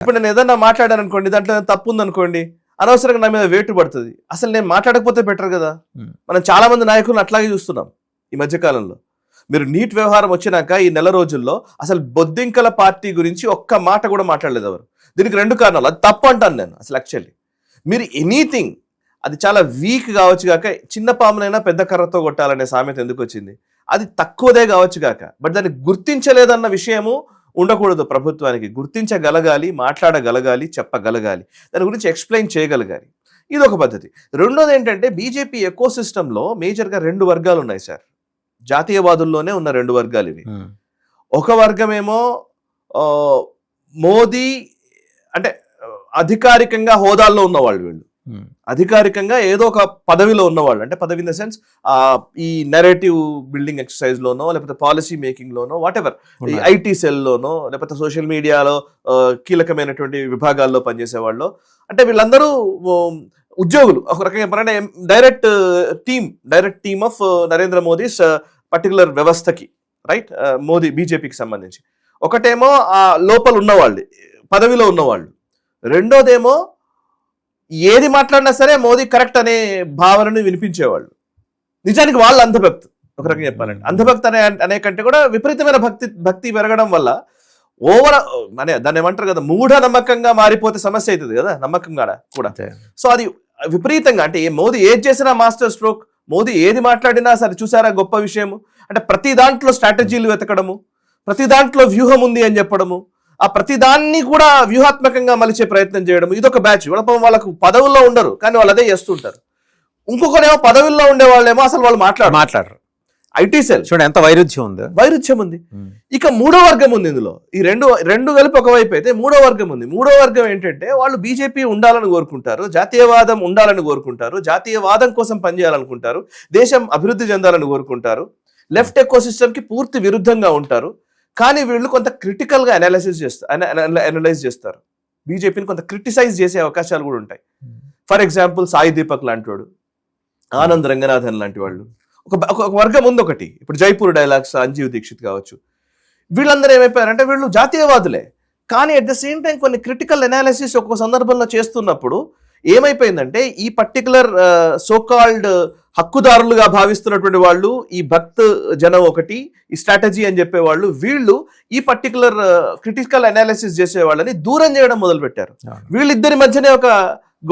ఇప్పుడు నేను ఏదన్నా మాట్లాడాను అనుకోండి, దాంట్లో తప్పు ఉందనుకోండి, అనవసరంగా నా మీద వేటు పడుతుంది. అసలు నేను మాట్లాడకపోతే బెటర్ కదా. మనం చాలా మంది నాయకులను అట్లాగే చూస్తున్నాం ఈ మధ్యకాలంలో. మీరు నీట్ వ్యవహారం వచ్చినాక ఈ నెల రోజుల్లో అసలు బొద్దింకల పార్టీ గురించి ఒక్క మాట కూడా మాట్లాడలేదు ఎవరు. దీనికి 2 కారణాలు. అది తప్పు అంటాను నేను. అసలు యాక్చువల్లీ మీరు ఎనీథింగ్ అది చాలా వీక్ కావచ్చు కాక, చిన్న పామునైనా పెద్ద కర్రతో కొట్టాలనే సామెత ఎందుకు వచ్చింది, అది తక్కువదే కావచ్చు కాక, బట్ దాన్ని గుర్తించలేదన్న విషయము ఉండకూడదు. ప్రభుత్వానికి గుర్తించగలగాలి, మాట్లాడగలగాలి, చెప్పగలగాలి, దాని గురించి ఎక్స్ప్లెయిన్ చేయగలగాలి. ఇది ఒక పద్ధతి. రెండోది ఏంటంటే బీజేపీ ఎకో సిస్టంలో మేజర్గా 2 వర్గాలు ఉన్నాయి సార్. జాతీయవాదుల్లోనే ఉన్న 2 వర్గాలు ఇవి. ఒక వర్గమేమో మోదీ అంటే అధికారికంగా హోదాల్లో ఉన్నవాళ్ళు, వీళ్ళు అధికారికంగా ఏదో ఒక పదవిలో ఉన్నవాళ్ళు. అంటే పదవి ఇన్ ద సెన్స్ ఈ నెరేటివ్ బిల్డింగ్ ఎక్సర్సైజ్ లోనో, లేకపోతే పాలసీ మేకింగ్ లోనో, వాట్ ఎవర్, ఈ ఐటీ సెల్ లోనో, లేకపోతే సోషల్ మీడియాలో కీలకమైనటువంటి విభాగాల్లో పనిచేసే వాళ్ళు. అంటే వీళ్ళందరూ ఉద్యోగులు ఒక రకంగా direct team of Narendra Modi particular వ్యవస్థకి, రైట్, మోదీ బీజేపీకి సంబంధించి. ఒకటేమో ఆ లోపల ఉన్నవాళ్ళు, పదవిలో ఉన్నవాళ్ళు. రెండోదేమో ఏది మాట్లాడినా సరే మోదీ కరెక్ట్ అనే భావనను వినిపించేవాళ్ళు. నిజానికి వాళ్ళు అంధభక్తి, ఒక రకంగా చెప్పాలంటే. అంధభక్తి అనే కంటే కూడా విపరీతమైన భక్తి పెరగడం వల్ల అనే దాన్ని ఏమంటారు కదా, మూఢ నమ్మకంగా మారిపోతే సమస్య అవుతుంది కదా, నమ్మకం కూడా. సో అది విపరీతంగా, అంటే మోదీ ఏది చేసినా మాస్టర్ స్ట్రోక్, మోదీ ఏది మాట్లాడినా సరే చూసారా గొప్ప విషయము. అంటే ప్రతి దాంట్లో స్ట్రాటజీలు వెతకడము, ప్రతి దాంట్లో వ్యూహం ఉంది అని చెప్పడము, ఆ ప్రతిదాన్ని కూడా వ్యూహాత్మకంగా మలిచే ప్రయత్నం చేయడం. ఇదొక బ్యాచ్. వాళ్ళకు పదవుల్లో ఉండరు కానీ వాళ్ళు అదే చేస్తుంటారు. ఇంకొకరేమో పదవుల్లో ఉండే వాళ్ళేమో అసలు వాళ్ళు మాట్లాడరు. ఐటీ సెల్ చూడండి ఎంత వైరుధ్యం ఉంది. ఇక 3వ వర్గం ఉంది ఇందులో. ఈ రెండు కలిపి ఒకవైపు అయితే 3వ వర్గం ఉంది. 3వ వర్గం ఏంటంటే వాళ్ళు బీజేపీ ఉండాలని కోరుకుంటారు, జాతీయవాదం ఉండాలని కోరుకుంటారు, జాతీయవాదం కోసం పనిచేయాలనుకుంటారు, దేశం అభివృద్ధి చెందాలని కోరుకుంటారు, లెఫ్ట్ ఎకో సిస్టమ్ కి పూర్తి విరుద్ధంగా ఉంటారు. కానీ వీళ్ళు కొంత క్రిటికల్ గా అనలైజ్ చేస్తారు. బీజేపీని కొంత క్రిటిసైజ్ చేసే అవకాశాలు కూడా ఉంటాయి. ఫర్ ఎగ్జాంపుల్ సాయి దీపక్ లాంటి వాడు, ఆనంద్ రంగనాథన్ లాంటి వాళ్ళు, ఒక వర్గం ఉంది ఒకటి. ఇప్పుడు జైపూర్ డైలాగ్స్ అంజీవ్ దీక్షిత్ కావచ్చు, వీళ్ళందరూ ఏమైపోయారంటే వీళ్ళు జాతీయవాదులే కానీ అట్ ద సేమ్ టైం కొన్ని క్రిటికల్ అనాలిసిస్ ఒక్కొక్క సందర్భంలో చేస్తున్నప్పుడు ఏమైపోయిందంటే ఈ పర్టికులర్ సోకాల్డ్ హక్కుదారులుగా భావిస్తున్నటువంటి వాళ్ళు, ఈ భక్త్ జనం ఒకటి, ఈ స్ట్రాటజీ అని చెప్పేవాళ్ళు, వీళ్ళు ఈ పర్టికులర్ క్రిటికల్ అనాలిసిస్ చేసే వాళ్ళని దూరం చేయడం మొదలు పెట్టారు. వీళ్ళిద్దరి మధ్యనే ఒక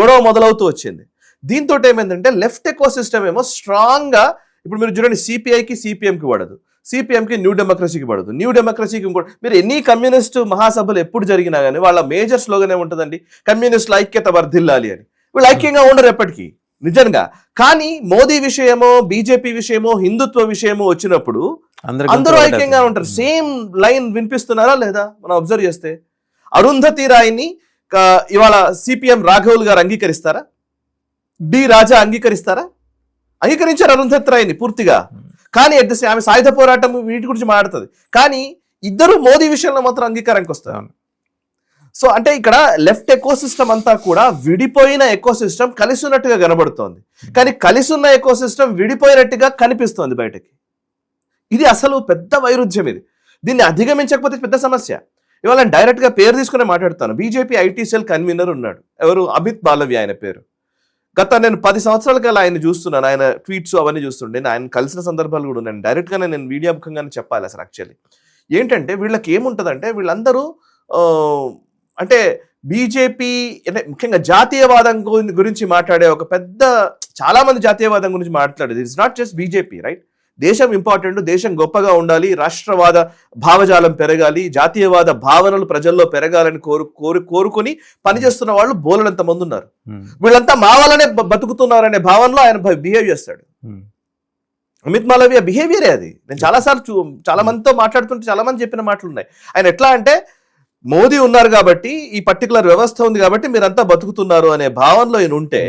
గొడవ మొదలవుతూ వచ్చింది. దీంతో ఏమైందంటే లెఫ్ట్ ఎకో సిస్టమ్ ఏమో స్ట్రాంగ్ గా, ఇప్పుడు మీరు చూడండి సిపిఐకి సిపిఎంకి పడదు, సిపిఎంకి న్యూ డెమోక్రసీకి పడదు, న్యూ డెమోక్రసీకి ఇంకోటి. మీరు ఎన్ని కమ్యూనిస్టు మహాసభలు ఎప్పుడు జరిగినా కానీ వాళ్ళ మేజర్ స్లోగన్ ఏముంటుందండి, కమ్యూనిస్టుల ఐక్యత వర్ధిల్లాలి అని. వీళ్ళు ఐక్యంగా ఉండరు ఎప్పటికీ నిజంగా. కానీ మోదీ విషయమో, బీజేపీ విషయమో, హిందుత్వ విషయమో వచ్చినప్పుడు అందరూ ఐక్యంగా ఉంటారు. సేమ్ లైన్ వినిపిస్తున్నారా లేదా మనం అబ్జర్వ్ చేస్తే. అరుంధతి రాయ్ని ఇవాళ సిపిఎం రాఘవుల్ గారు అంగీకరిస్తారా? డి రాజా అంగీకరిస్తారా? అంగీకరించారు అరుంధతి రాయ్ని పూర్తిగా. కానీ ఆమె సాయుధ పోరాటం వీటి గురించి మాట్లాడుతుంది. కానీ ఇద్దరు మోదీ విషయంలో మాత్రం అంగీకారానికి వస్తారు. సో అంటే ఇక్కడ లెఫ్ట్ ఎకో సిస్టమ్ అంతా కూడా విడిపోయిన ఎకో సిస్టమ్ కలిసి ఉన్నట్టుగా కనబడుతోంది, కానీ కలిసి ఉన్న ఎకో సిస్టమ్ విడిపోయినట్టుగా కనిపిస్తోంది బయటకి. ఇది అసలు పెద్ద వైరుధ్యం. దీన్ని అధిగమించకపోతే పెద్ద సమస్య. ఇవాళ డైరెక్ట్ గా పేరు తీసుకునే మాట్లాడుతాను. బీజేపీ ఐటీ సెల్ కన్వీనర్ ఉన్నాడు, ఎవరు, అమిత్ మాలవ్య ఆయన పేరు. నేను 10 సంవత్సరాల కల్లా ఆయన చూస్తున్నాను, ఆయన ట్వీట్స్ అవన్నీ చూస్తుండే, ఆయన కలిసిన సందర్భాలు కూడా ఉన్నాయి. డైరెక్ట్ గానే నేను మీడియా ముఖంగానే చెప్పాలి. అసలు యాక్చువల్లీ ఏంటంటే వీళ్ళకి ఏముంటదంటే వీళ్ళందరూ అంటే బీజేపీ అంటే ముఖ్యంగా జాతీయవాదం గురించి మాట్లాడే ఒక పెద్ద, చాలా మంది జాతీయవాదం గురించి మాట్లాడేది. It's not just BJP, right. దేశం ఇంపార్టెంట్, దేశం గొప్పగా ఉండాలి, రాష్ట్రవాద భావజాలం పెరగాలి, జాతీయవాద భావనలు ప్రజల్లో పెరగాలని కోరుకొని పనిచేస్తున్న వాళ్ళు బోలెడంత మంది ఉన్నారు. వీళ్ళంతా మా వల్లనే బతుకుతున్నారనే భావనలో ఆయన బిహేవ్ చేస్తాడు. అమిత్ మాలవ్య బిహేవియరే అది. నేను చాలా మందితో మాట్లాడుతుంటే చాలా మంది చెప్పిన మాటలు ఉన్నాయి. ఆయన ఎట్లా అంటే మోదీ ఉన్నారు కాబట్టి, ఈ పర్టికులర్ వ్యవస్థ ఉంది కాబట్టి మీరంతా బతుకుతున్నారు అనే భావనలో ఈయన ఉంటే,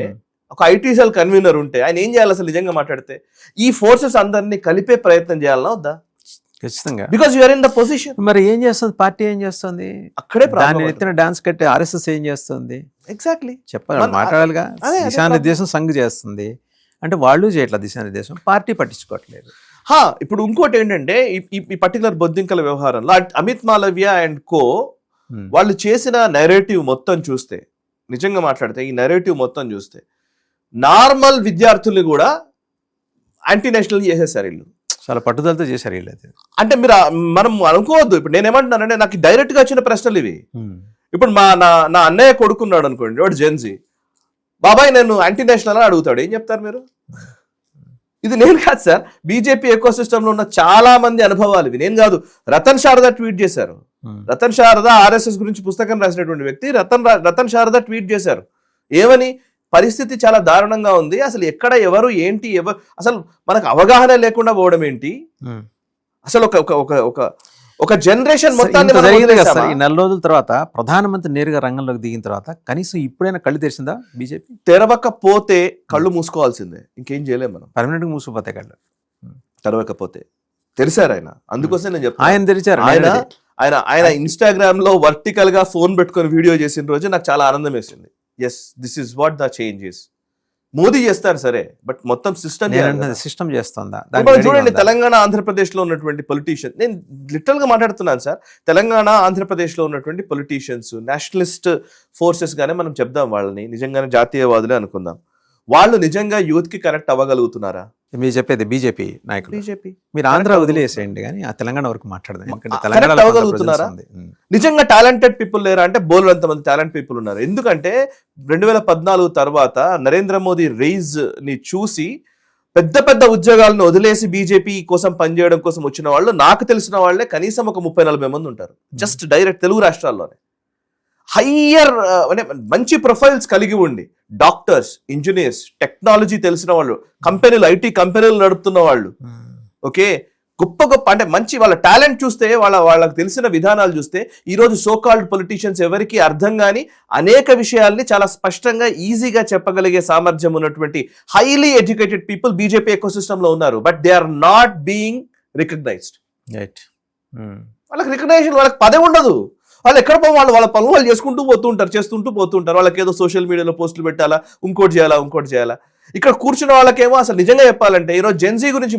ఒక ఐటీ సెల్ కన్వీనర్ ఉంటే ఆయన ఏం చేయాలి అసలు నిజంగా మాట్లాడితే? ఈ ఫోర్సెస్ అందరినీ కలిపే ప్రయత్నం చేయాలన్నా వద్దా? ఖచ్చితంగా. Because you are in the position. మరి ఏం చేస్తుంది పార్టీ? ఏం చేస్తుంది? అక్కడే ఎత్తిన డాన్స్ కట్టి ఆర్ఎస్ఎస్ ఏం చేస్తుంది? ఎగ్జాక్ట్లీ చెప్పాలి, మాట్లాడాలిగా. దిశానిర్దేశం సంఘ్ చేస్తుంది అంటే వాళ్ళు చేయట్లేదు దిశానిర్దేశం, పార్టీ పట్టించుకోవట్లేదు. ఇప్పుడు ఇంకోటి ఏంటంటే ఈ పర్టికులర్ బొద్దింకల వ్యవహారంలో అమిత్ మాలవ్య అండ్ కో వాళ్ళు చేసిన నెరేటివ్ మొత్తం చూస్తే, నిజంగా మాట్లాడితే ఈ నెరేటివ్ మొత్తం చూస్తే నార్మల్ విద్యార్థుల్ని కూడా యాంటీ నేషనల్ చేసేసారు వీళ్ళు. చాలా పట్టుదలతో చేశారు వీళ్ళు. అంటే మనం అనుకోవద్దు. ఇప్పుడు నేనేమంటున్నానంటే నాకు డైరెక్ట్ గా వచ్చిన ప్రశ్నలు ఇవి. ఇప్పుడు నా అన్నయ్య కొడుకున్నాడు అనుకోండి, వాడు జెన్జీ, బాబాయ్ నేను యాంటీ నేషనల్ అని అడుగుతాడు, ఏం చెప్తారు మీరు? ఇది నేను కాదు సార్, బీజేపీ ఎకో సిస్టమ్ లో ఉన్న చాలా మంది అనుభవాలు ఇవి, నేను కాదు. రతన్ శారదా ట్వీట్ చేశారు. రతన్ శారదా ఆర్ఎస్ఎస్ గురించి పుస్తకం రాసినటువంటి వ్యక్తి రతన్ శారదా ట్వీట్ చేశారు. ఏమని? పరిస్థితి చాలా దారుణంగా ఉంది, అసలు ఎక్కడ ఎవరు ఏంటి అసలు మనకు అవగాహన లేకుండా పోవడం ఏంటి, అసలు ఒక జనరేషన్ మొత్తాన్ని జరిగింది కదా సార్. ఈ 4 రోజుల తర్వాత ప్రధానమంత్రి నేరుగా రంగంలోకి దిగిన తర్వాత కనీసం ఇప్పుడైనా కళ్ళు తెరిచిందా బీజేపీ? తెరవకపోతే కళ్ళు మూసుకోవాల్సిందే, ఇంకేం చేయలేము మనం. పర్మనెంట్ గా మూసుకుపోతే కళ్ళు తెరవకపోతే. తెరిచారు ఆయన, అందుకోసం నేను చెప్తాను. ఆయన తెరిచారు. ఆయన ఇన్స్టాగ్రామ్ లో వర్టికల్ గా ఫోన్ పెట్టుకొని వీడియో చేసిన రోజు నాకు చాలా ఆనందం వేసింది. Yes, this is what the change is. Modi చేస్తారు సరే, బట్ మొత్తం సిస్టమ్ చేస్తుందా? చూడండి, తెలంగాణ ఆంధ్రప్రదేశ్ లో ఉన్నటువంటి పొలిటీషియన్స్, నేను లిటరల్ గా మాట్లాడుతున్నాను సార్, తెలంగాణ ఆంధ్రప్రదేశ్ లో ఉన్నటువంటి పొలిటీషియన్స్, నేషనలిస్ట్ ఫోర్సెస్ గానే మనం చెప్దాం, వాళ్ళని నిజంగానే జాతీయవాదులే అనుకుందాం, వాళ్ళు నిజంగా యూత్ కి కనెక్ట్ అవ్వగలుగుతున్నారా? మీరు చెప్పేది బీజేపీ నాయకులు. బీజేపీ మీరు ఆంధ్ర వదిలేసేయండి, కానీ ఆ తెలంగాణ వరకు మాట్లాడదాం. కనెక్ట్ అవ్వగలుగుతున్నారా? నిజంగా టాలెంటెడ్ పీపుల్ లేరా అంటే బోల్డ్ మంది టాలెంట్ పీపుల్ ఉన్నారు. ఎందుకంటే 2014 తర్వాత నరేంద్ర మోదీ రైజ్ ని చూసి పెద్ద పెద్ద ఉద్యోగాలను వదిలేసి బీజేపీ కోసం పనిచేయడం కోసం వచ్చిన వాళ్ళు నాకు తెలిసిన వాళ్ళే కనీసం ఒక 30-40 మంది ఉంటారు, జస్ట్ డైరెక్ట్ తెలుగు రాష్ట్రాల్లోనే. హయ్యర్ అంటే మంచి ప్రొఫైల్స్ కలిగి ఉండి, డాక్టర్స్, ఇంజనీర్స్, టెక్నాలజీ తెలిసిన వాళ్ళు, కంపెనీలు, ఐటీ కంపెనీలు నడుపుతున్న వాళ్ళు, ఓకే, గొప్ప గొప్ప అంటే మంచి వాళ్ళ టాలెంట్ చూస్తే, వాళ్ళకి తెలిసిన విధానాలు చూస్తే, ఈరోజు సోకాల్డ్ పొలిటీషియన్స్ ఎవరికి అర్థం కాని అనేక విషయాల్ని చాలా స్పష్టంగా ఈజీగా చెప్పగలిగే సామర్థ్యం ఉన్నటువంటి highly educated people BJP eco system లో ఉన్నారు. But they are not being recognized. వాళ్ళకి రికగ్నైజేషన్, వాళ్ళకి పదే ఉండదు. వాళ్ళు ఎక్కడ వాళ్ళ పనులు వాళ్ళు చేస్తుంటూ పోతుంటారు. వాళ్ళకి ఏదో సోషల్ మీడియాలో పోస్టులు పెట్టాలా, ఇంకోటి చేయాలా. ఇక్కడ కూర్చున్న వాళ్ళకేమో అసలు నిజంగా చెప్పాలంటే ఈరోజు జెన్జీ గురించి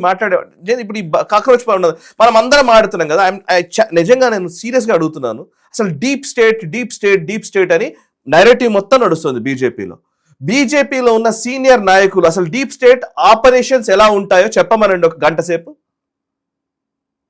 ఇప్పుడు ఈ కాక్రోచ్ పై ఉన్నది మనం అందరం మాట్లాడుతున్నాం కదా. నిజంగా నేను సీరియస్ గా అడుగుతున్నాను, అసలు డీప్ స్టేట్ అని నరేటివ్ మొత్తం నడుస్తుంది బీజేపీలో ఉన్న సీనియర్ నాయకులు. అసలు డీప్ స్టేట్ ఆపరేషన్స్ ఎలా ఉంటాయో చెప్పమనండి ఒక గంట సేపు.